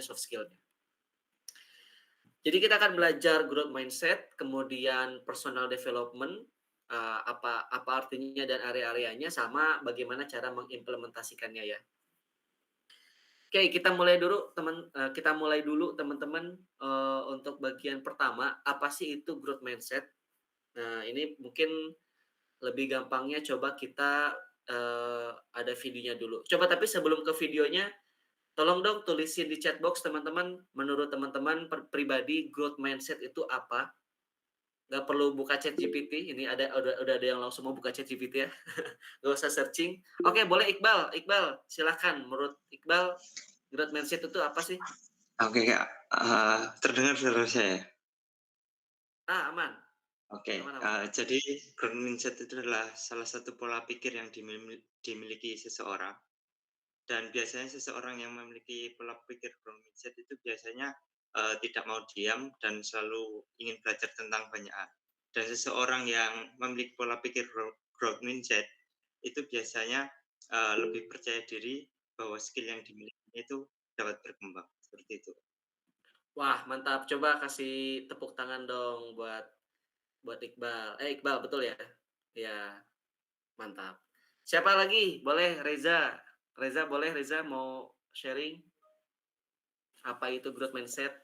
soft skill-nya. Jadi kita akan belajar growth mindset, kemudian personal development, apa artinya dan area-areanya, sama bagaimana cara mengimplementasikannya ya. Oke, kita mulai dulu teman-teman, untuk bagian pertama, apa sih itu growth mindset? Nah, ini mungkin lebih gampangnya coba kita, ada videonya dulu. Coba tapi sebelum ke videonya, tolong dong tulisin di chat box teman-teman, menurut teman-teman pribadi growth mindset itu apa? Nggak perlu buka chat GPT, ini udah ada yang langsung mau buka chat GPT ya. Nggak usah searching. Oke, boleh Iqbal. Iqbal, silakan. Menurut Iqbal, growth mindset itu apa sih? Oke Kak, terdengar suara saya? Aman. Oke, Aman aman. jadi growth mindset itu adalah salah satu pola pikir yang dimiliki seseorang, dan biasanya seseorang yang memiliki pola pikir growth mindset itu biasanya, tidak mau diam dan selalu ingin belajar tentang banyak hal. Dan seseorang yang memiliki pola pikir growth mindset itu biasanya, lebih percaya diri bahwa skill yang dimilikinya itu dapat berkembang, seperti itu. Wah, mantap. Coba kasih tepuk tangan dong buat Iqbal. Iqbal betul ya? Iya, mantap. Siapa lagi? Boleh Reza. Reza boleh, Reza mau sharing apa itu growth mindset?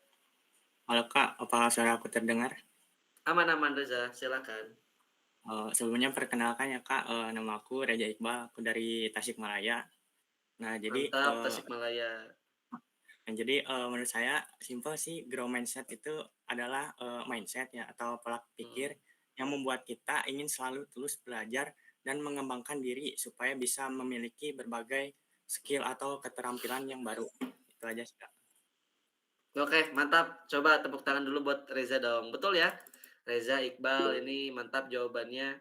Halo Kak, apa suara aku terdengar? Aman-aman Reza, silakan. Sebelumnya perkenalkan ya Kak, nama aku Reza Iqbal, aku dari Tasikmalaya. Nah jadi, Mantap, Tasikmalaya. menurut saya simpel sih, grow mindset itu adalah mindset ya atau pola pikir Mhm. yang membuat kita ingin selalu terus belajar dan mengembangkan diri supaya bisa memiliki berbagai skill atau keterampilan yang baru. Itu aja sih Kak. Oke, mantap. Coba tepuk tangan dulu buat Reza dong. Betul ya? Reza, Iqbal, ini mantap jawabannya.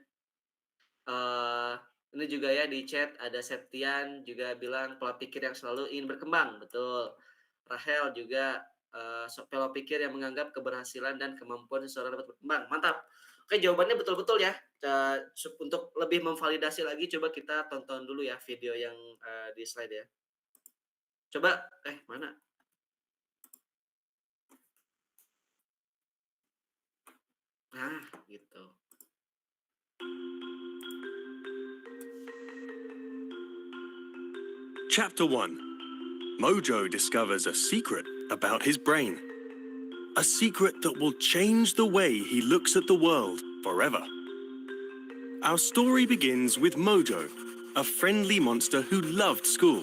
Eee, ini juga ya di chat ada Septian juga bilang pola pikir yang selalu ingin berkembang, betul. Rahel juga, pola pikir yang menganggap keberhasilan dan kemampuan seseorang dapat berkembang, mantap. Oke, jawabannya betul-betul ya. Untuk lebih memvalidasi lagi coba kita tonton dulu ya video yang, di slide ya. Coba mana? Nah, gitu. Chapter 1. Mojo discovers a secret about his brain. A secret that will change the way he looks at the world forever. Our story begins with Mojo, a friendly monster who loved school,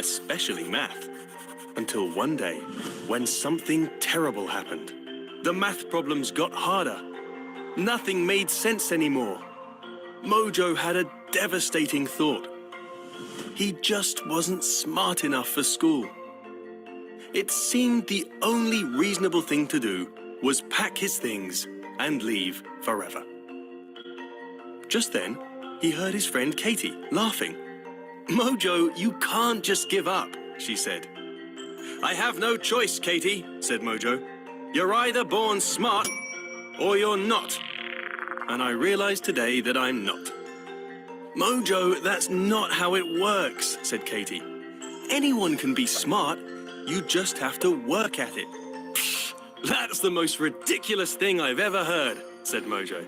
especially math. Until one day, when something terrible happened. The math problems got harder. Nothing made sense anymore. Mojo had a devastating thought. He just wasn't smart enough for school. It seemed the only reasonable thing to do was pack his things and leave forever. Just then, he heard his friend Katie laughing. "Mojo, you can't just give up," she said. "I have no choice, Katie," said Mojo. "You're either born smart or you're not. And I realize today that I'm not." "Mojo, that's not how it works," said Katie. "Anyone can be smart. You just have to work at it." "Psh, that's the most ridiculous thing I've ever heard," said Mojo.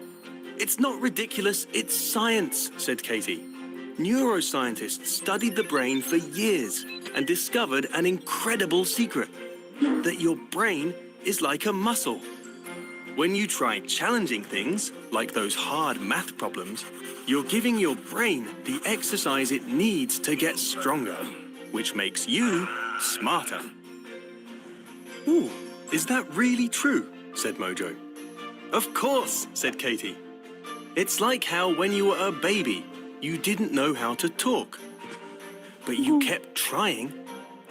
"It's not ridiculous, it's science," said Katie. "Neuroscientists studied the brain for years and discovered an incredible secret, that your brain is like a muscle. When you try challenging things, like those hard math problems, you're giving your brain the exercise it needs to get stronger, which makes you smarter." "Ooh, is that really true?" said Mojo. "Of course," said Katie. "It's like how when you were a baby, you didn't know how to talk. But you kept trying,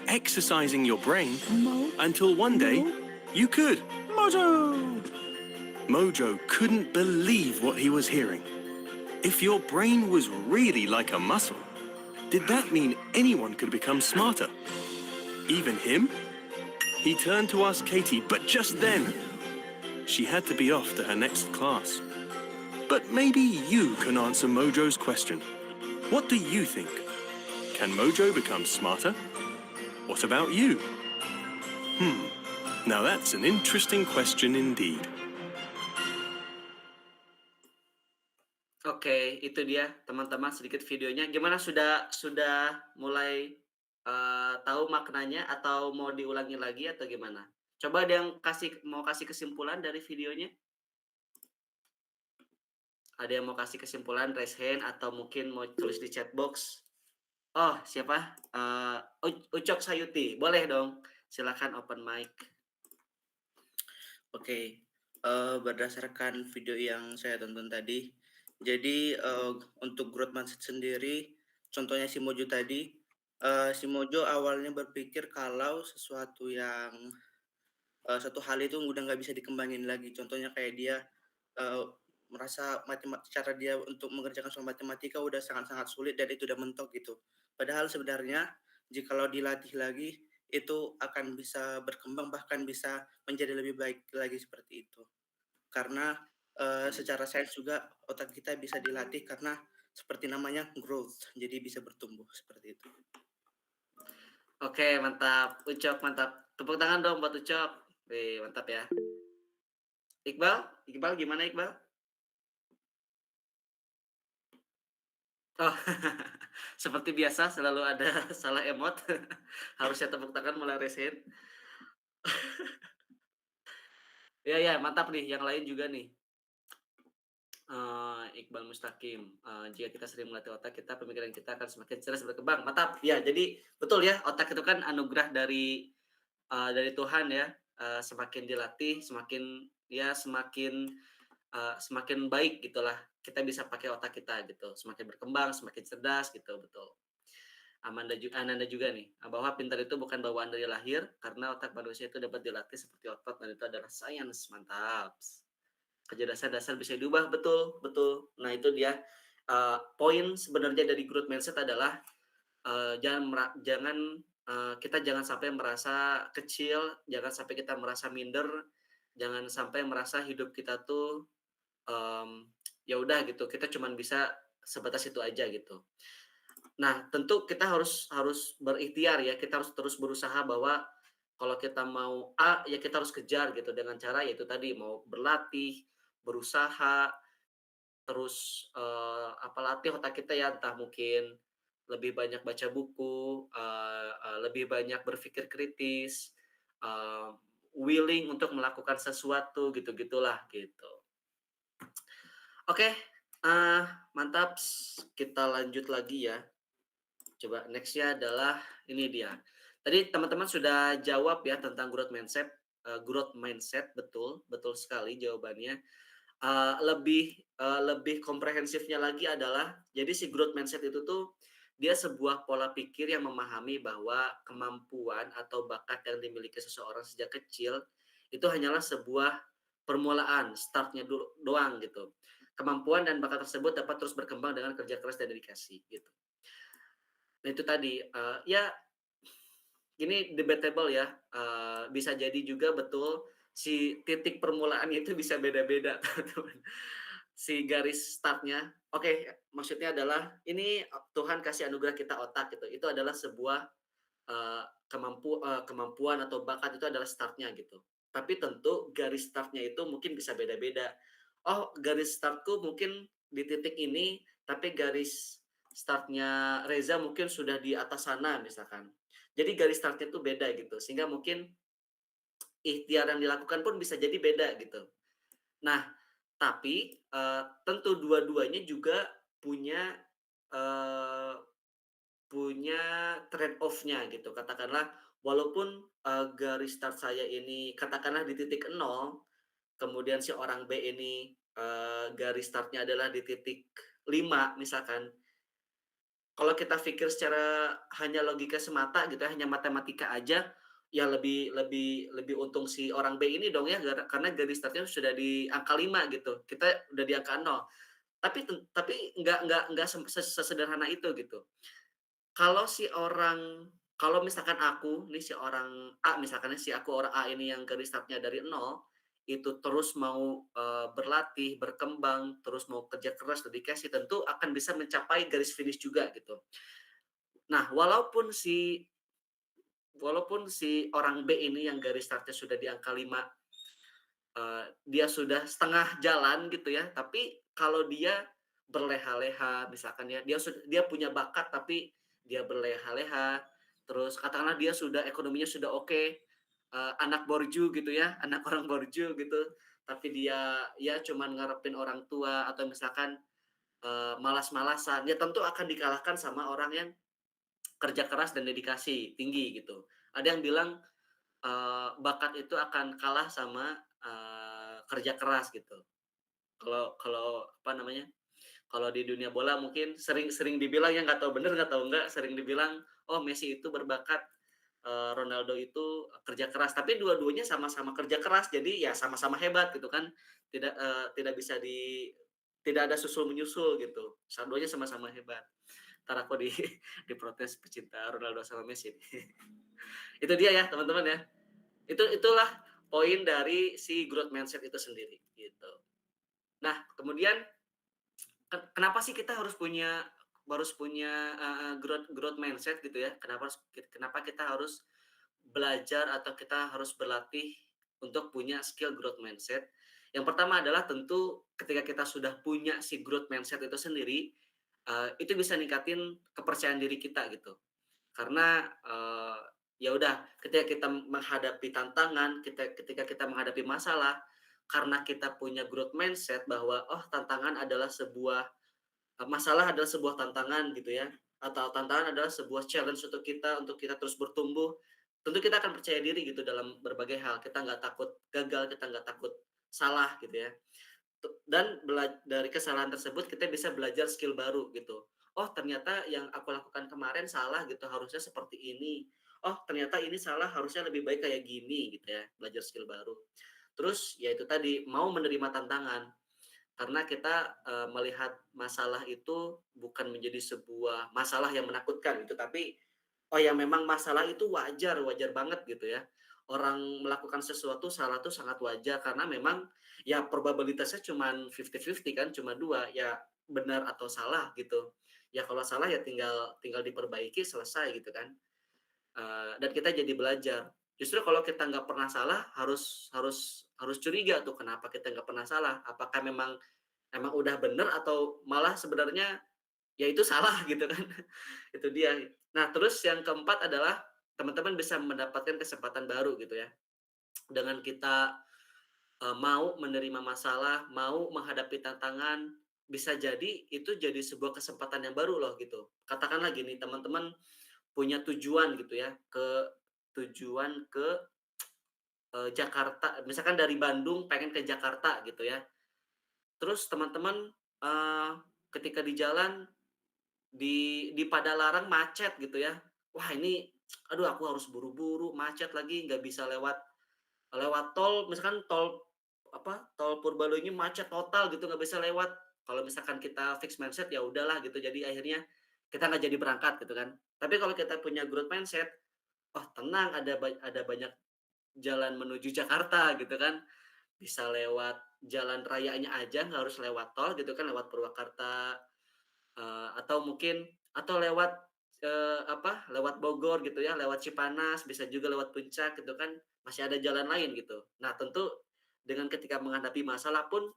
exercising your brain, until one day you could." Mojo! Mojo couldn't believe what he was hearing. If your brain was really like a muscle, did that mean anyone could become smarter? Even him? He turned to ask Katie, but just then, she had to be off to her next class. But maybe you can answer Mojo's question. What do you think? Can Mojo become smarter? What about you? Now that's an interesting question indeed. Oke, itu dia teman-teman sedikit videonya. Gimana sudah mulai tahu maknanya atau mau diulangi lagi atau gimana? Coba ada yang mau kasih kesimpulan dari videonya? Ada yang mau kasih kesimpulan, raise hand atau mungkin mau tulis di chat box? Oh, siapa? Ucok Sayuti, boleh dong. Silakan open mic. Oke, berdasarkan video yang saya tonton tadi, jadi untuk growth mindset sendiri, contohnya si Mojo tadi, si Mojo awalnya berpikir kalau sesuatu yang satu hal itu udah nggak bisa dikembangin lagi. Contohnya kayak dia merasa cara dia untuk mengerjakan soal matematika udah sangat-sangat sulit dan itu udah mentok gitu. Padahal sebenarnya jikalau dilatih lagi itu akan bisa berkembang bahkan bisa menjadi lebih baik lagi seperti itu. Karena secara sains juga otak kita bisa dilatih karena seperti namanya growth, jadi bisa bertumbuh seperti itu. Oke, mantap. Ucok, mantap. Tepuk tangan dong buat Ucok. Wih, mantap ya. Iqbal gimana Iqbal? Oh, seperti biasa selalu ada salah emot. Harusnya tepuk tangan malah resign. Ya, mantap nih. Yang lain juga nih. Iqbal Mustaqim, jika kita sering melatih otak kita, pemikiran kita akan semakin cerdas berkembang. Mantap. Ya, jadi betul ya, otak itu kan anugerah dari Tuhan ya. Semakin dilatih, semakin baik gitulah. Kita bisa pakai otak kita gitu, semakin berkembang, semakin cerdas gitu, betul. Ananda juga nih, bahwa pintar itu bukan bawaan dari lahir, karena otak manusia itu dapat dilatih seperti otot dan itu adalah sains. Mantap. Kecerdasan dasar bisa diubah, betul betul. Nah itu dia, poin sebenarnya dari growth mindset adalah, kita jangan sampai merasa kecil, jangan sampai kita merasa minder, jangan sampai merasa hidup kita tuh, ya udah gitu, kita cuman bisa sebatas itu aja gitu. Nah tentu kita harus berikhtiar ya, kita harus terus berusaha bahwa kalau kita mau A, ya kita harus kejar gitu dengan cara yaitu tadi, mau berlatih, berusaha, terus, latih otak kita ya, entah mungkin lebih banyak baca buku, lebih banyak berpikir kritis, eee, willing untuk melakukan sesuatu gitu-gitulah, gitu. Oke, eee, mantap, kita lanjut lagi ya. Coba next-nya adalah ini dia. Tadi teman-teman sudah jawab ya tentang growth mindset, betul, betul sekali jawabannya. Lebih komprehensifnya lagi adalah, jadi si growth mindset itu tuh, dia sebuah pola pikir yang memahami bahwa kemampuan atau bakat yang dimiliki seseorang sejak kecil, itu hanyalah sebuah permulaan, start-nya doang gitu. Kemampuan dan bakat tersebut dapat terus berkembang dengan kerja keras dan dedikasi, gitu. Nah itu tadi, ya ini debatable ya, bisa jadi juga betul si titik permulaannya itu bisa beda-beda teman-teman. Si garis startnya, oke, maksudnya adalah ini Tuhan kasih anugerah kita otak gitu, itu adalah sebuah, kemampuan atau bakat itu adalah startnya gitu. Tapi tentu garis startnya itu mungkin bisa beda-beda. Oh, garis startku mungkin di titik ini, tapi garis startnya Reza mungkin sudah di atas sana misalkan. Jadi garis startnya itu beda gitu, sehingga mungkin ikhtiar yang dilakukan pun bisa jadi beda gitu. Nah, tapi, tentu dua-duanya juga punya, eee, punya trade off-nya gitu. Katakanlah walaupun, garis start saya ini katakanlah di titik nol, kemudian si orang B ini, garis startnya adalah di titik 5 misalkan. Kalau kita pikir secara hanya logika semata gitu ya, hanya matematika aja, ya lebih lebih lebih untung si orang B ini dong ya, karena garis startnya sudah di angka 5 gitu, kita udah di angka 0. Tapi nggak sesederhana itu gitu. Kalau misalkan aku nih si orang A misalkan ya, si aku orang A ini yang garis startnya dari 0, itu terus mau, berlatih, berkembang, terus mau kerja keras, dedikasi, tentu akan bisa mencapai garis finish juga gitu. Nah, walaupun si walaupun si orang B ini yang garis startnya sudah di angka 5, dia sudah setengah jalan gitu ya, tapi kalau dia berleha-leha misalkan ya, dia punya bakat tapi dia berleha-leha, terus katakanlah dia sudah ekonominya sudah oke, anak borju gitu ya, anak orang borju gitu, tapi dia ya cuman ngarepin orang tua atau misalkan, malas-malasan, ya tentu akan dikalahkan sama orang yang kerja keras dan dedikasi tinggi gitu. Ada yang bilang, bakat itu akan kalah sama, kerja keras gitu. Kalau kalau apa namanya, kalau di dunia bola mungkin sering sering dibilang ya, nggak tahu bener nggak tahu enggak, sering dibilang, "Oh Messi itu berbakat, Ronaldo itu kerja keras." Tapi dua-duanya sama-sama kerja keras, jadi ya sama-sama hebat gitu kan. Tidak bisa tidak ada susul-menyusul gitu. Dua-duanya sama-sama hebat. Entar aku diprotes pecinta Ronaldo sama Messi. Itu dia ya teman-teman ya. Itulah poin dari si growth mindset itu sendiri gitu. Nah, kemudian kenapa sih kita harus punya growth growth mindset gitu ya? Kenapa kita harus belajar atau kita harus berlatih untuk punya skill growth mindset? Yang pertama adalah tentu ketika kita sudah punya si growth mindset itu sendiri, itu bisa ningkatin kepercayaan diri kita gitu. Karena, ya udah ketika kita menghadapi tantangan, ketika kita menghadapi masalah, karena kita punya growth mindset bahwa, oh tantangan adalah masalah adalah sebuah tantangan gitu ya, atau tantangan adalah sebuah challenge untuk kita terus bertumbuh, tentu kita akan percaya diri gitu dalam berbagai hal. Kita nggak takut gagal, kita nggak takut salah gitu ya. Dan dari kesalahan tersebut kita bisa belajar skill baru gitu. Oh ternyata yang aku lakukan kemarin salah gitu, harusnya seperti ini. Oh ternyata ini salah, harusnya lebih baik kayak gini gitu ya, belajar skill baru. Terus ya itu tadi, mau menerima tantangan. Karena kita, melihat masalah itu bukan menjadi sebuah masalah yang menakutkan gitu, tapi, oh ya memang masalah itu wajar, wajar banget gitu ya. Orang melakukan sesuatu salah itu sangat wajar karena memang ya probabilitasnya cuman 50-50 kan, cuma 2 ya benar atau salah gitu. Ya kalau salah ya tinggal tinggal diperbaiki selesai gitu kan. Dan kita jadi belajar. Justru kalau kita nggak pernah salah harus curiga tuh kenapa kita nggak pernah salah. Apakah emang udah bener atau malah sebenarnya ya itu salah gitu kan. Itu dia. Nah, terus yang keempat adalah teman-teman bisa mendapatkan kesempatan baru gitu ya. Dengan kita, mau menerima masalah, mau menghadapi tantangan, bisa jadi itu jadi sebuah kesempatan yang baru loh gitu. Katakanlah gini, teman-teman punya tujuan gitu ya, tujuan ke, Jakarta, misalkan dari Bandung pengen ke Jakarta gitu ya. Terus teman-teman, eee, ketika di jalan di Padalarang macet gitu ya. Wah ini, aduh aku harus buru-buru, macet lagi, nggak bisa lewat lewat tol, misalkan tol Purbalunyi macet total gitu, nggak bisa lewat. Kalau misalkan kita fix mindset, ya udahlah gitu, jadi akhirnya kita nggak jadi berangkat gitu kan. Tapi kalau kita punya growth mindset, "Oh tenang, ada banyak jalan menuju Jakarta," gitu kan. Bisa lewat jalan rayanya aja, nggak harus lewat tol gitu kan, lewat Purwakarta, atau mungkin lewat, lewat Bogor gitu ya, lewat Cipanas, bisa juga lewat Puncak gitu kan, masih ada jalan lain gitu. Nah tentu dengan ketika menghadapi masalah pun,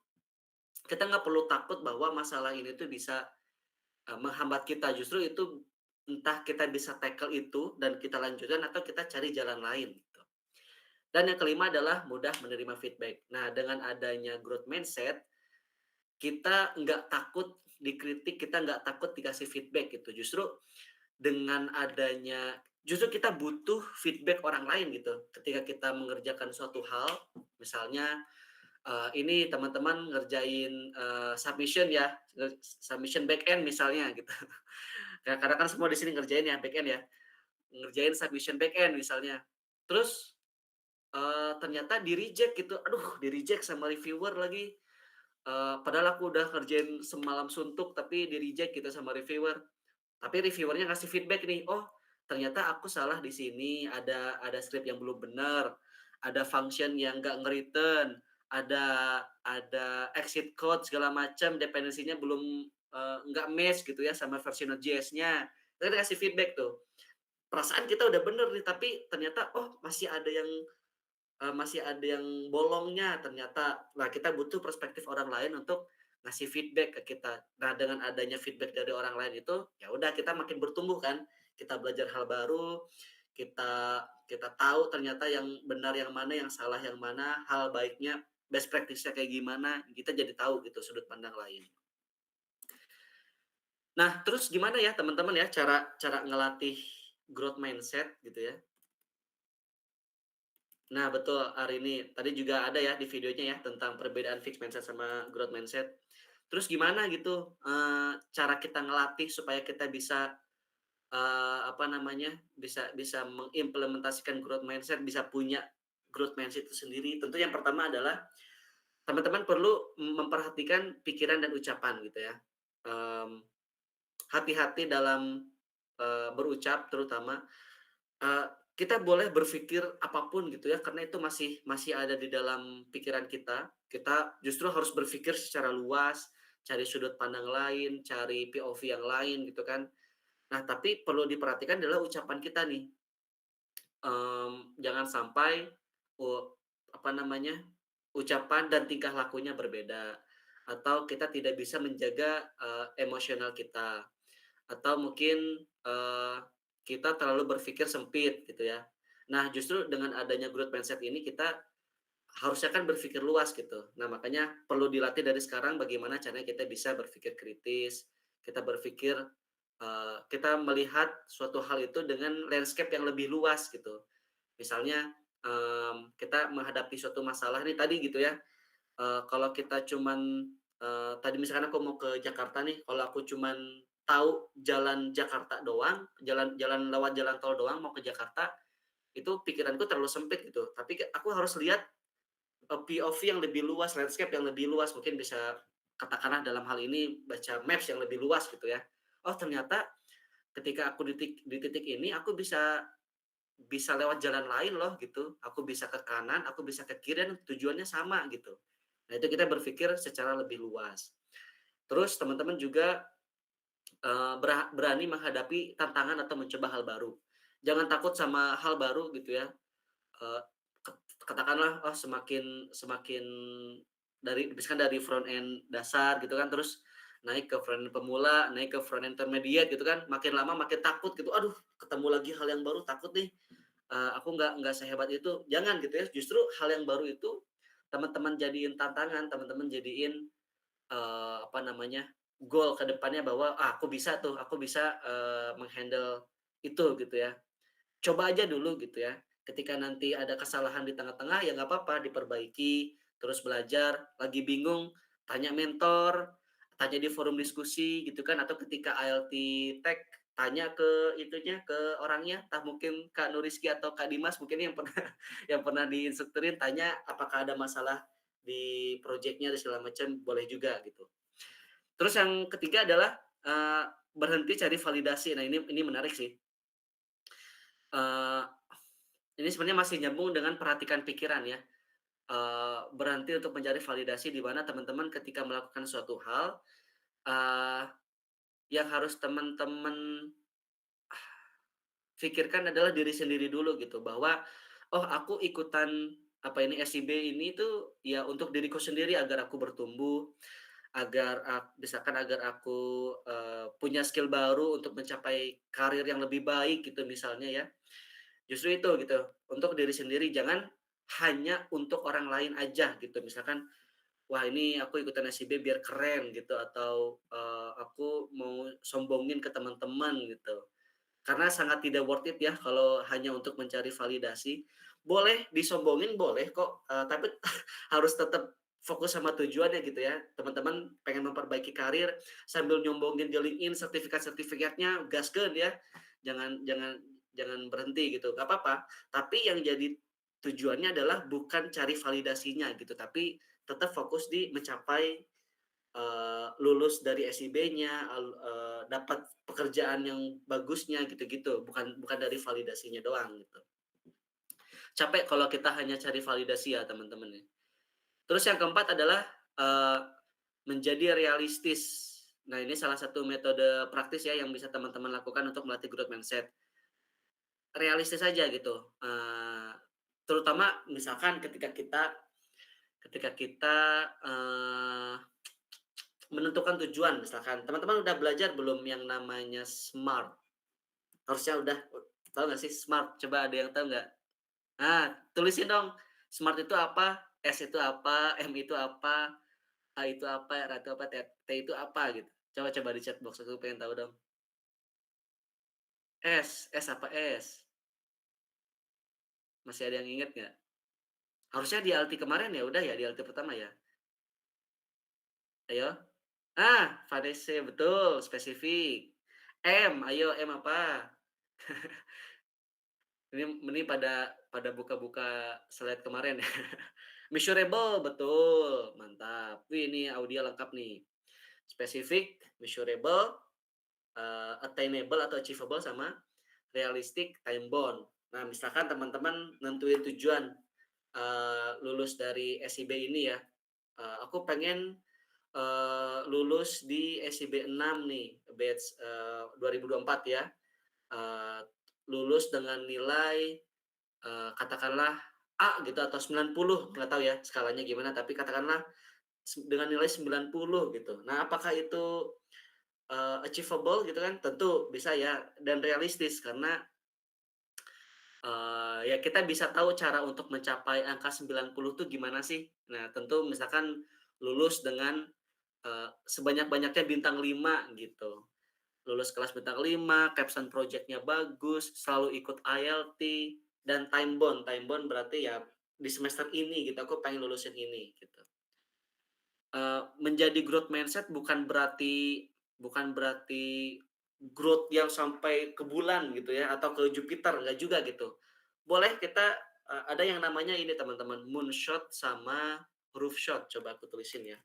kita nggak perlu takut bahwa masalah ini tuh bisa, menghambat kita, justru itu entah kita bisa tackle itu dan kita lanjutkan atau kita cari jalan lain gitu. Dan yang kelima adalah mudah menerima feedback. Nah dengan adanya growth mindset, kita nggak takut dikritik, kita nggak takut dikasih feedback gitu. Justru kita butuh feedback orang lain gitu. Ketika kita mengerjakan suatu hal, misalnya, ini teman-teman ngerjain, submission ya, submission back end misalnya gitu. Karena kan semua di sini ngerjain ya back end ya, ngerjain submission back end misalnya. Terus, ternyata di-reject gitu, aduh di-reject sama reviewer lagi. Padahal aku udah ngerjain semalam suntuk tapi di-reject gitu sama reviewer. Tapi reviewer-nya ngasih feedback nih, "Oh, ternyata aku salah di sini, ada script yang belum benar, ada function yang nggak nge-return, ada exit code segala macam, dependensinya belum, nggak match gitu ya sama versi Node.js-nya." Kita kasih feedback tuh. perasaan kita udah bener nih, tapi ternyata, oh masih ada yang bolongnya ternyata. Nah, kita butuh perspektif orang lain untuk ngasih feedback ke kita. Nah, dengan adanya feedback dari orang lain itu, ya udah kita makin bertumbuh kan. Kita belajar hal baru, kita kita tahu ternyata yang benar yang mana, yang salah yang mana, hal baiknya, best practice-nya kayak gimana, kita jadi tahu gitu sudut pandang lain. Nah, terus gimana ya teman-teman ya cara cara ngelatih growth mindset gitu ya. Nah, betul Arini, tadi juga ada ya di videonya ya tentang perbedaan fixed mindset sama growth mindset. Terus gimana gitu, cara kita ngelatih supaya kita bisa, apa namanya, bisa bisa mengimplementasikan growth mindset, bisa punya growth mindset itu sendiri. Tentu yang pertama adalah teman-teman perlu memperhatikan pikiran dan ucapan gitu ya. Mmm, hati-hati dalam, berucap terutama. Eee, kita boleh berpikir apapun gitu ya, karena itu masih masih ada di dalam pikiran kita. Kita justru harus berpikir secara luas, cari sudut pandang lain, cari POV yang lain gitu kan. Nah, tapi perlu diperhatikan adalah ucapan kita nih. Jangan sampai, u apa namanya, ucapan dan tingkah lakunya berbeda, atau kita tidak bisa menjaga, emosional kita. Atau mungkin, kita terlalu berpikir sempit gitu ya. Nah, justru dengan adanya growth mindset ini kita harusnya kan berpikir luas gitu. Nah, makanya perlu dilatih dari sekarang bagaimana caranya kita bisa berpikir kritis, kita berpikir, kita melihat suatu hal itu dengan landscape yang lebih luas gitu. Misalnya, kita menghadapi suatu masalah nih tadi gitu ya, kalau kita cuman, tadi misalkan aku mau ke Jakarta nih, kalau aku cuman tahu jalan Jakarta doang, jalan jalan lewat jalan tol doang mau ke Jakarta, itu pikiranku terlalu sempit gitu. Tapi aku harus lihat, POV yang lebih luas, landscape yang lebih luas, mungkin bisa katakanlah dalam hal ini baca maps yang lebih luas gitu ya. Oh ternyata ketika aku di titik ini aku bisa bisa lewat jalan lain loh gitu, aku bisa ke kanan, aku bisa ke kiri dan tujuannya sama gitu. Nah itu kita berpikir secara lebih luas. Terus teman-teman juga, berani menghadapi tantangan atau mencoba hal baru. Jangan takut sama hal baru gitu ya, eee, katakanlah, oh semakin semakin misalkan dari front end dasar gitu kan, terus naik ke front end pemula, naik ke front end intermediate gitu kan, makin lama makin takut gitu, "Aduh ketemu lagi hal yang baru, takut nih, aku nggak sehebat itu." Jangan gitu ya, justru hal yang baru itu teman-teman jadiin tantangan, teman-teman jadiin, apa namanya, goal ke depannya bahwa, "Ah, aku bisa tuh, aku bisa, meng-handle itu," gitu ya. Coba aja dulu gitu ya. Ketika nanti ada kesalahan di tengah-tengah, ya nggak apa-apa, diperbaiki, terus belajar, lagi bingung, tanya mentor, tanya di forum diskusi gitu kan, atau ketika IELTS Tech, tanya ke itunya, ke orangnya, entah mungkin Kak Nuriski atau Kak Dimas mungkin yang pernah yang pernah diinstrukturin, tanya apakah ada masalah di projeknya dan segala macam, boleh juga gitu. Terus yang ketiga adalah, berhenti cari validasi. Nah ini menarik sih. Eee, ini sebenarnya masih nyambung dengan perhatikan pikiran ya, berhenti untuk mencari validasi di mana teman-teman ketika melakukan suatu hal, eee, yang harus teman-teman pikirkan adalah diri sendiri dulu gitu, bahwa, "Oh aku ikutan apa ini, SIB ini tuh ya untuk diriku sendiri agar aku bertumbuh, agar misalkan agar aku, punya skill baru untuk mencapai karir yang lebih baik," gitu misalnya ya. Justru itu gitu, untuk diri sendiri, jangan hanya untuk orang lain aja gitu. Misalkan, "Wah ini aku ikutan SIB biar keren," gitu, atau, "Aku mau sombongin ke teman-teman," gitu. Karena sangat tidak worth it ya kalau hanya untuk mencari validasi. Boleh disombongin, boleh kok, tapi harus tetap fokus sama tujuannya gitu ya. Teman-teman pengen memperbaiki karir sambil nyombongin di LinkedIn sertifikat-sertifikatnya, gaskeun ya. Jangan jangan jangan berhenti gitu, nggak apa-apa. Tapi yang jadi tujuannya adalah bukan cari validasinya gitu, tapi tetap fokus di mencapai, lulus dari SIB-nya, dapat pekerjaan yang bagusnya gitu-gitu, bukan bukan dari validasinya doang gitu. Capek kalau kita hanya cari validasi ya teman-teman ya. Terus yang keempat adalah, eee, menjadi realistis. Nah ini salah satu metode praktis ya yang bisa teman-teman lakukan untuk melatih growth mindset. realistis saja gitu, terutama misalkan ketika kita, menentukan tujuan misalkan, teman-teman udah belajar belum yang namanya SMART? Harusnya udah tahu nggak sih SMART? Coba ada yang tahu nggak? Nah, tulisin dong, SMART itu apa, S itu apa, M itu apa, A itu apa, R itu apa, T itu apa gitu. Coba di chat box, aku pengen tahu dong. S apa S? Masih ada yang inget nggak? Harusnya di LT kemarin ya udah ya, di LT pertama ya? Ayo? Vanessa, betul, spesifik. M, ayo M apa? Ini pada buka-buka slide kemarin ya. Measurable, betul, mantap. Wih, ini audio lengkap nih. Spesifik, measurable, attainable atau achievable, sama realistic, time bound. Nah, misalkan teman-teman nentuin tujuan, lulus dari SIB ini ya, aku pengen, lulus di SIB 6 nih, batch, 2024 ya, eee, lulus dengan nilai, katakanlah A gitu atau 90, nggak tahu ya skalanya gimana, tapi katakanlah dengan nilai 90 gitu. Nah, apakah itu, achievable gitu kan? Tentu bisa ya dan realistis karena, ya kita bisa tahu cara untuk mencapai angka 90 tuh gimana sih. Nah, tentu misalkan lulus dengan, sebanyak-banyaknya bintang 5 gitu. Lulus kelas bintang 5, capstone project-nya bagus, selalu ikut ILT, dan time bond. Time bond berarti ya di semester ini gitu, aku pengen lulusin ini gitu. Menjadi growth mindset bukan berarti growth yang sampai ke bulan gitu ya, atau ke Jupiter, enggak juga gitu. Boleh kita, ada yang namanya ini teman-teman, moonshot sama roof shot, coba aku tulisin ya.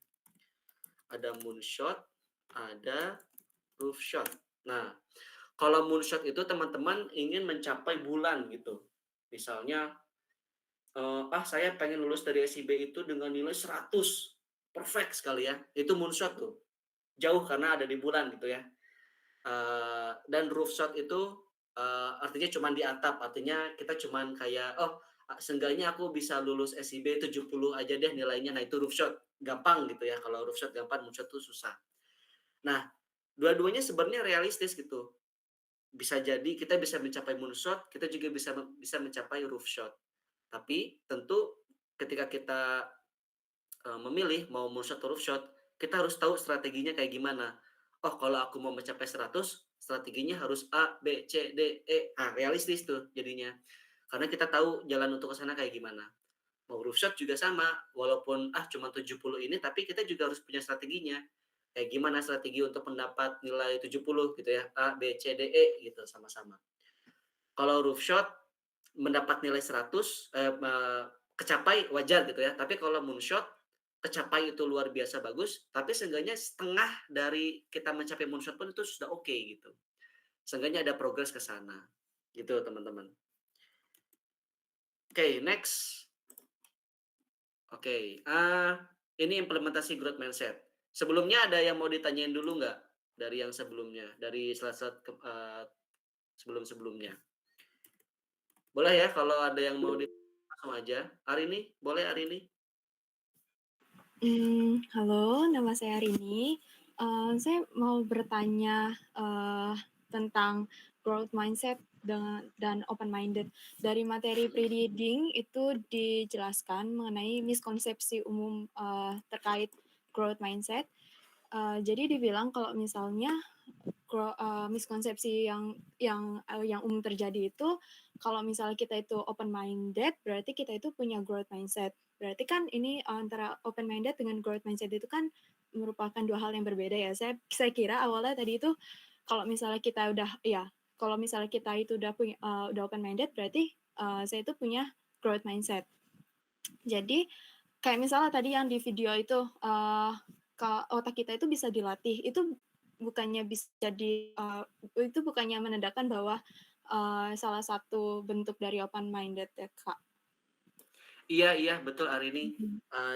Ada moonshot, ada roof shot. Nah, kalau moonshot itu teman-teman ingin mencapai bulan gitu. Misalnya, saya pengen lulus dari SIB itu dengan nilai 100, perfect sekali ya, itu moonshot tuh, jauh karena ada di bulan gitu ya. Dan roof shot itu, artinya cuman di atap, artinya kita cuman kayak, "Oh, seenggaknya aku bisa lulus SIB 70 aja deh nilainya." Nah, itu roof shot, gampang gitu ya, kalau roof shot gampang, moonshot tuh susah. Nah, dua-duanya sebenarnya realistis gitu. Bisa jadi kita bisa mencapai moonshot, kita juga bisa mencapai roof shot. Tapi tentu ketika kita, memilih mau moonshot atau roof shot, kita harus tahu strateginya kayak gimana. Oh, kalau aku mau mencapai 100, strateginya harus A, B, C, D, E. Realistis tuh jadinya. Karena kita tahu jalan untuk ke sana kayak gimana. Mau roof shot juga sama, walaupun, cuma 70 ini, tapi kita juga harus punya strateginya. Kayak gimana strategi untuk mendapat nilai 70 gitu ya, A, B, C, D, E gitu sama-sama. Kalau roof shot mendapat nilai 100, kecapai wajar gitu ya, tapi kalau moonshot kecapai itu luar biasa bagus, tapi seenggaknya setengah dari kita mencapai moonshot pun itu sudah oke gitu. Seenggaknya ada progres ke sana, gitu teman-teman. Oke, next. Oke, ini implementasi growth mindset. Sebelumnya ada yang mau ditanyain dulu nggak dari yang sebelumnya, dari slide-slide sebelum-sebelumnya? Boleh ya kalau ada yang mau langsung aja. Arini, boleh Arini? Halo, nama saya Arini. Saya mau bertanya tentang growth mindset dan open minded. Dari materi pre-reading itu dijelaskan mengenai miskonsepsi umum terkait growth mindset. Jadi dibilang kalau misalnya miskonsepsi yang umum terjadi itu kalau misalnya kita itu open minded berarti kita itu punya growth mindset. Berarti kan ini antara open minded dengan growth mindset itu kan merupakan dua hal yang berbeda ya. Saya kira awalnya tadi itu kalau misalnya kita itu udah open minded berarti saya itu punya growth mindset. Jadi kayak misalnya tadi yang di video itu otak kita itu bisa dilatih. Itu bukannya menandakan bahwa salah satu bentuk dari open minded ya, Kak? Iya, betul Arini.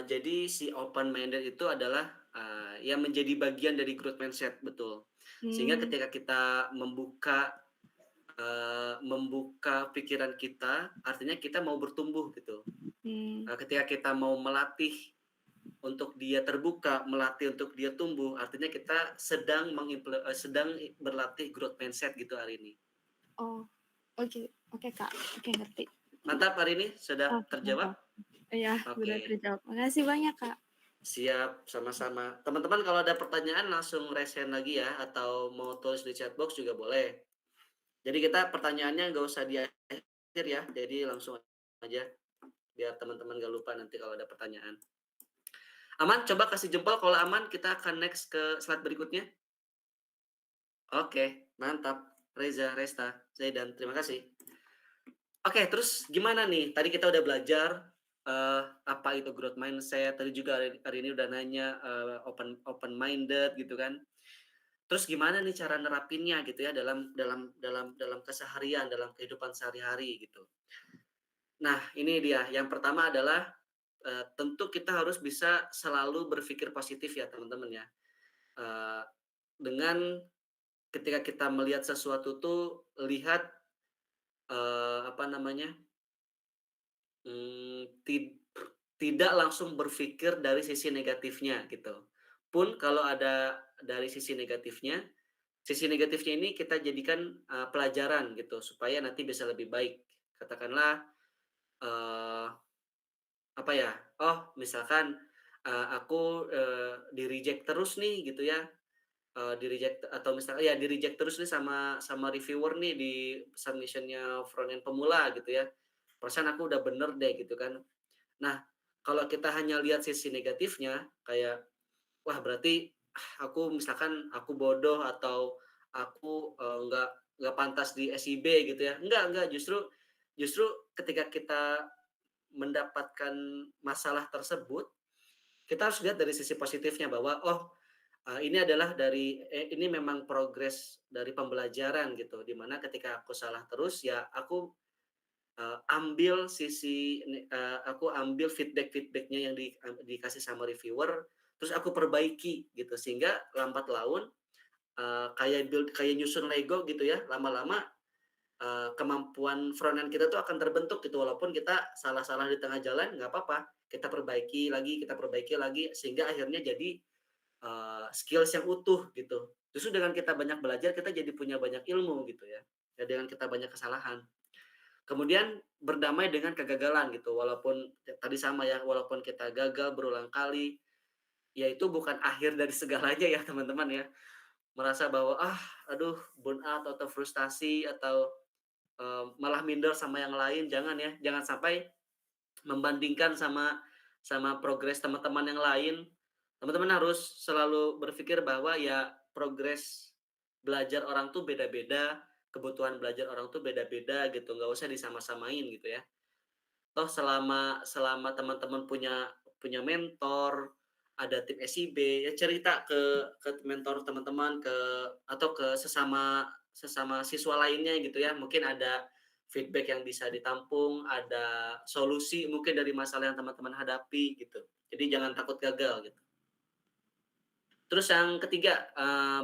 Jadi si open minded itu adalah, yang menjadi bagian dari growth mindset, betul. Sehingga ketika kita membuka, membuka pikiran kita, artinya kita mau bertumbuh gitu. Ketika kita mau melatih untuk dia terbuka, melatih untuk dia tumbuh, artinya kita sedang berlatih growth mindset gitu hari ini. Oh, oke Kak, oke ngerti. Mantap hari ini sudah Oke, terjawab? mantap. Iya, udah Oke, terjawab. Makasih banyak Kak. siap, sama-sama. Teman-teman kalau ada pertanyaan langsung raise hand lagi ya, atau mau tulis di chat box juga boleh. Jadi kita pertanyaannya nggak usah di akhir ya, jadi langsung aja biar teman-teman nggak lupa nanti kalau ada pertanyaan. Aman, coba kasih jempol kalau aman, kita akan next ke slide berikutnya. Oke, mantap. Reza, Resta, Zaidan, terima kasih. Oke, terus gimana nih? Tadi kita udah belajar apa itu growth mindset. Tadi juga hari ini udah nanya open minded gitu kan. Terus gimana nih cara nerapinnya gitu ya dalam keseharian, dalam kehidupan sehari-hari gitu. Nah, ini dia. Yang pertama adalah tentu kita harus bisa selalu berpikir positif ya teman-teman ya. Eh, dengan ketika kita melihat sesuatu tuh lihat apa namanya, tidak langsung berpikir dari sisi negatifnya gitu. Pun kalau ada dari sisi negatifnya ini kita jadikan pelajaran gitu supaya nanti bisa lebih baik. Katakanlah eh, apa ya? Oh, misalkan aku di-reject terus nih gitu ya. Di-reject atau misalnya ya di-reject terus nih sama reviewer nih di submission-nya front-end pemula gitu ya. Perasaan aku udah bener deh gitu kan. Nah, kalau kita hanya lihat sisi negatifnya kayak, wah berarti aku misalkan aku bodoh atau aku nggak pantas di SIB gitu ya. Enggak, justru justru ketika kita mendapatkan masalah tersebut, kita harus lihat dari sisi positifnya bahwa, oh ini adalah ini memang progres dari pembelajaran gitu, di mana ketika aku salah terus ya aku aku ambil feedback-feedbacknya yang dikasih sama reviewer, terus aku perbaiki gitu sehingga lambat laun kayak nyusun Lego gitu ya, lama-lama kemampuan front end kita tuh akan terbentuk gitu walaupun kita salah-salah di tengah jalan nggak apa-apa, kita perbaiki lagi sehingga akhirnya jadi skills yang utuh gitu. Justru dengan kita banyak belajar kita jadi punya banyak ilmu gitu ya. Ya dengan kita banyak kesalahan. Kemudian berdamai dengan kegagalan gitu, walaupun tadi sama ya, walaupun kita gagal berulang kali, ya itu bukan akhir dari segalanya ya teman-teman ya. Merasa bahwa, aduh burnout atau frustasi atau malah minder sama yang lain, jangan ya. Jangan sampai membandingkan sama progres teman-teman yang lain. Teman-teman harus selalu berpikir bahwa ya progres belajar orang tuh beda-beda, kebutuhan belajar orang tuh beda-beda gitu, nggak usah disama-samain gitu ya. Toh selama selama teman-teman punya punya mentor, ada tim SIB, ya cerita ke mentor teman-teman, atau ke sesama sesama siswa lainnya gitu ya. Mungkin ada feedback yang bisa ditampung, ada solusi mungkin dari masalah yang teman-teman hadapi gitu. Jadi jangan takut gagal gitu. Terus yang ketiga,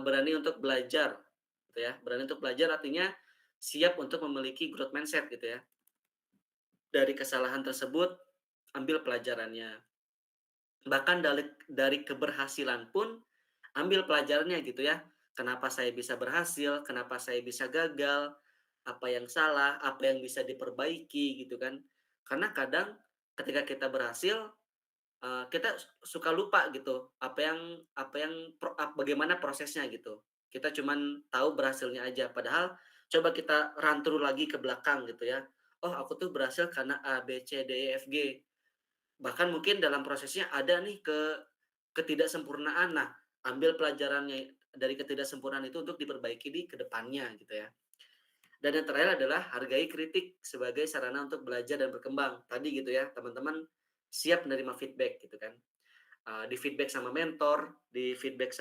berani untuk belajar gitu ya. Berani untuk belajar artinya siap untuk memiliki growth mindset gitu ya. Dari kesalahan tersebut ambil pelajarannya. Bahkan dari keberhasilan pun ambil pelajarannya gitu ya. Kenapa saya bisa berhasil, kenapa saya bisa gagal, apa yang salah, apa yang bisa diperbaiki gitu kan. Karena kadang ketika kita berhasil, kita suka lupa gitu bagaimana prosesnya gitu. Kita cuman tahu berhasilnya aja, padahal coba kita run through lagi ke belakang gitu ya. Oh, aku tuh berhasil karena A, B, C, D, E, F, G. Bahkan mungkin dalam prosesnya ada nih ketidaksempurnaan. Nah, ambil pelajarannya dari ketidaksempurnaan itu untuk diperbaiki di kedepannya gitu ya. Dan yang terakhir adalah hargai kritik sebagai sarana untuk belajar dan berkembang. Tadi gitu ya, teman-teman siap menerima feedback gitu kan. Di feedback sama mentor, di feedback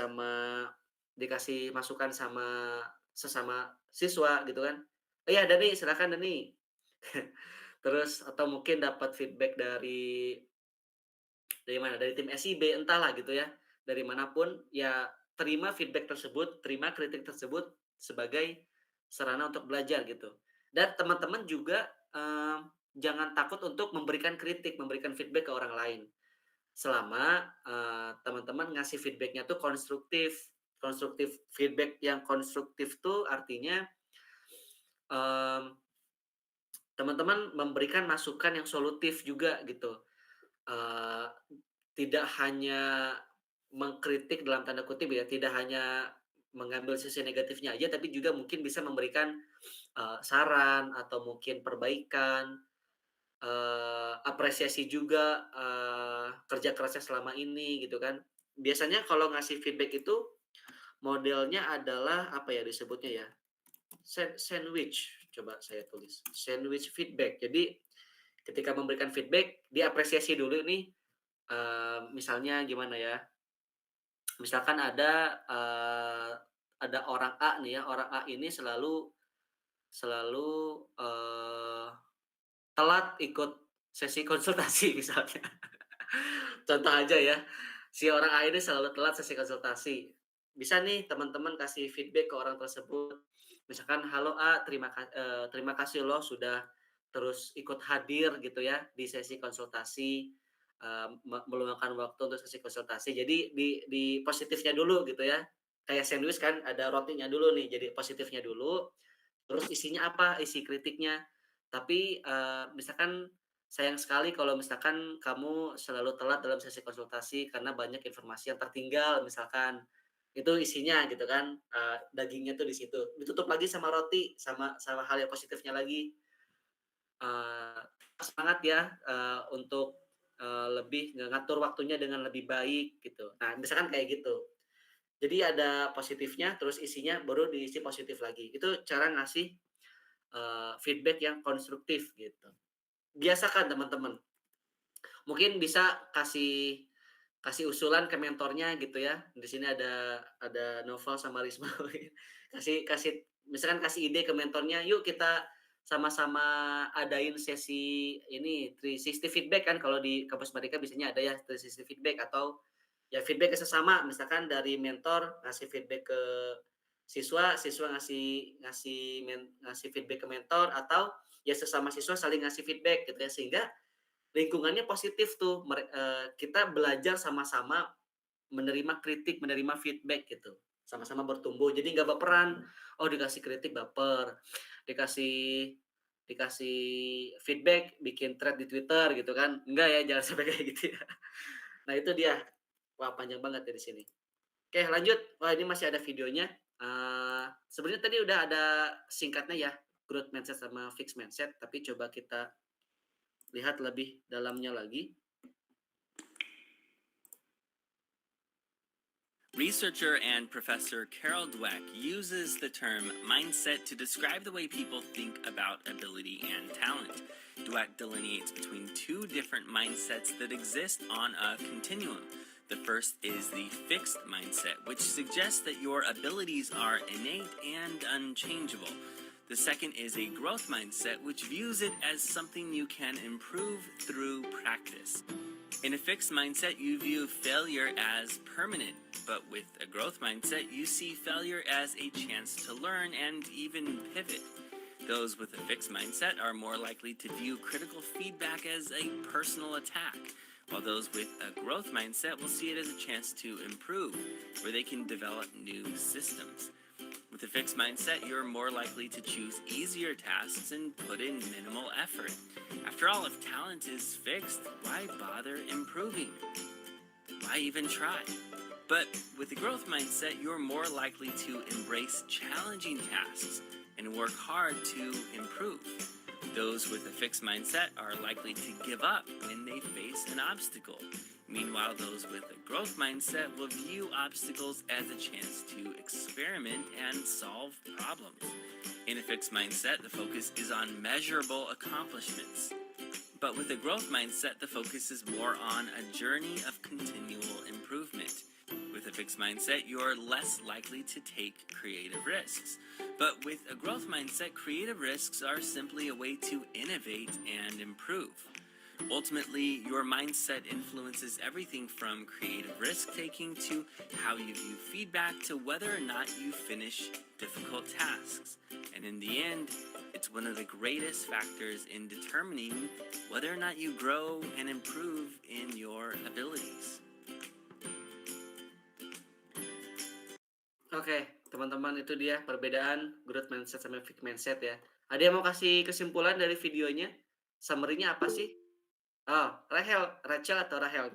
dikasih masukan sama sesama siswa gitu kan. Oh iya Dani, silakan Dani. Terus atau mungkin dapat feedback dari mana? Dari tim SIB entahlah gitu ya. Dari manapun ya terima feedback tersebut, terima kritik tersebut sebagai sarana untuk belajar gitu. Dan teman-teman juga jangan takut untuk memberikan kritik, memberikan feedback ke orang lain. Selama teman-teman ngasih feedbacknya tuh konstruktif. Konstruktif feedback yang konstruktif tuh artinya teman-teman memberikan masukan yang solutif juga gitu. Eee, Tidak hanya mengkritik dalam tanda kutip ya, tidak hanya mengambil sisi negatifnya aja, tapi juga mungkin bisa memberikan saran atau mungkin perbaikan, apresiasi juga kerja kerasnya selama ini gitu kan. Biasanya kalau ngasih feedback itu modelnya adalah apa ya disebutnya ya, sandwich, coba saya tulis, sandwich feedback. Jadi ketika memberikan feedback, diapresiasi dulu nih, misalnya gimana ya, misalkan ada orang A nih ya, orang A ini selalu selalu, telat ikut sesi konsultasi misalnya. Contoh aja ya, si orang A ini selalu telat sesi konsultasi. Bisa nih teman-teman kasih feedback ke orang tersebut. Misalkan, "Halo A, terima kasih loh sudah terus ikut hadir gitu ya di sesi konsultasi, meluangkan waktu untuk sesi konsultasi." Jadi di positifnya dulu gitu ya. Kayak sandwich kan ada rotinya dulu nih, jadi positifnya dulu, terus isinya apa, isi kritiknya. Tapi, misalkan sayang sekali kalau misalkan kamu selalu telat dalam sesi konsultasi karena banyak informasi yang tertinggal misalkan. Itu isinya gitu kan, dagingnya tuh di situ. Ditutup lagi sama roti, sama sama hal yang positifnya lagi, eee, semangat ya, untuk, lebih ngatur waktunya dengan lebih baik gitu. Nah, misalkan kayak gitu. Jadi ada positifnya, terus isinya baru diisi positif lagi. Itu cara ngasih, feedback yang konstruktif gitu. Biasakan teman-teman. Mungkin bisa kasih kasih usulan ke mentornya gitu ya. Di sini ada Noval sama Risma. Kasih kasih misalkan kasih ide ke mentornya, "Yuk kita sama-sama adain sesi ini 360 feedback," kan kalau di kampus Merdeka biasanya ada ya 360 feedback atau ya feedback ke sesama. Misalkan dari mentor ngasih feedback ke siswa, siswa ngasih feedback ke mentor atau ya sesama siswa saling ngasih feedback gitu ya. Sehingga lingkungannya positif tuh, kita belajar sama-sama menerima kritik, menerima feedback gitu, sama-sama bertumbuh. Jadi nggak baperan, oh dikasih kritik baper, dikasih dikasih feedback bikin thread di Twitter gitu kan, enggak ya, jangan sampai kayak gitu ya. Nah itu dia, wah panjang banget ya di sini. Oke lanjut, wah ini masih ada videonya, sebenarnya tadi udah ada singkatnya ya, growth mindset sama fixed mindset, tapi coba kita lihat lebih dalamnya lagi. Researcher and professor Carol Dweck uses the term mindset to describe the way people think about ability and talent. Dweck delineates between two different mindsets that exist on a continuum. The first is the fixed mindset, which suggests that your abilities are innate and unchangeable. The second is a growth mindset, which views it as something you can improve through practice. In a fixed mindset, you view failure as permanent, but with a growth mindset, you see failure as a chance to learn and even pivot. Those with a fixed mindset are more likely to view critical feedback as a personal attack, while those with a growth mindset will see it as a chance to improve, where they can develop new systems. With a fixed mindset, you're more likely to choose easier tasks and put in minimal effort. After all, if talent is fixed, why bother improving? Why even try? But with a growth mindset, you're more likely to embrace challenging tasks and work hard to improve. Those with a fixed mindset are likely to give up when they face an obstacle. Meanwhile, those with a growth mindset will view obstacles as a chance to experiment and solve problems. In a fixed mindset, the focus is on measurable accomplishments. But with a growth mindset, the focus is more on a journey of continual improvement. With a fixed mindset, you're less likely to take creative risks. But with a growth mindset, creative risks are simply a way to innovate and improve. Ultimately, your mindset influences everything from creative risk taking to how you view feedback to whether or not you finish difficult tasks. And in the end, it's one of the greatest factors in determining whether or not you grow and improve in your abilities. Oke, teman-teman itu dia perbedaan growth mindset sama fixed mindset ya. Ada yang mau kasih kesimpulan dari videonya? Summary-nya apa sih? Oh, Rachel atau Rahel?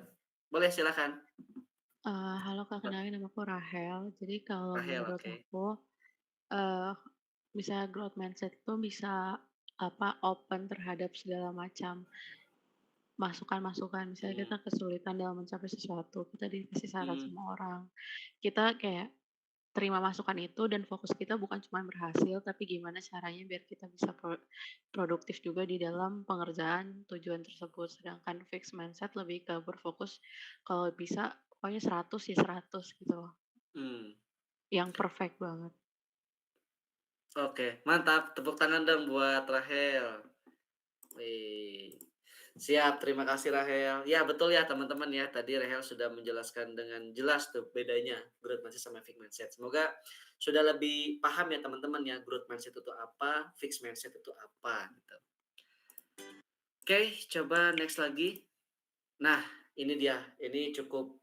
Boleh silakan. Halo Kak, kenalin namaku Rahel. Jadi kalau Rahel, menurut oke. aku, eee, bisa growth mindset itu bisa, open terhadap segala macam masukan-masukan. Misalnya Hmm, kita kesulitan dalam mencapai sesuatu, kita dikasih saran hmm, sama orang. Kita kayak terima masukan itu dan fokus kita bukan cuma berhasil, tapi gimana caranya biar kita bisa produktif juga di dalam pengerjaan tujuan tersebut. Sedangkan fixed mindset lebih ke berfokus kalau bisa pokoknya 100 ya 100 gitu loh. hmm. Yang perfect banget. Oke, mantap. Tepuk tangan dong buat Rahel. Wih. Siap, terima kasih Rahel. Ya, betul ya teman-teman ya. Tadi Rahel sudah menjelaskan dengan jelas tuh bedanya growth mindset sama fixed mindset. Semoga sudah lebih paham ya teman-teman ya growth mindset itu apa, fixed mindset itu apa gitu. Oke, coba next lagi. Nah, ini dia. Ini cukup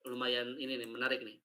lumayan ini nih, menarik nih.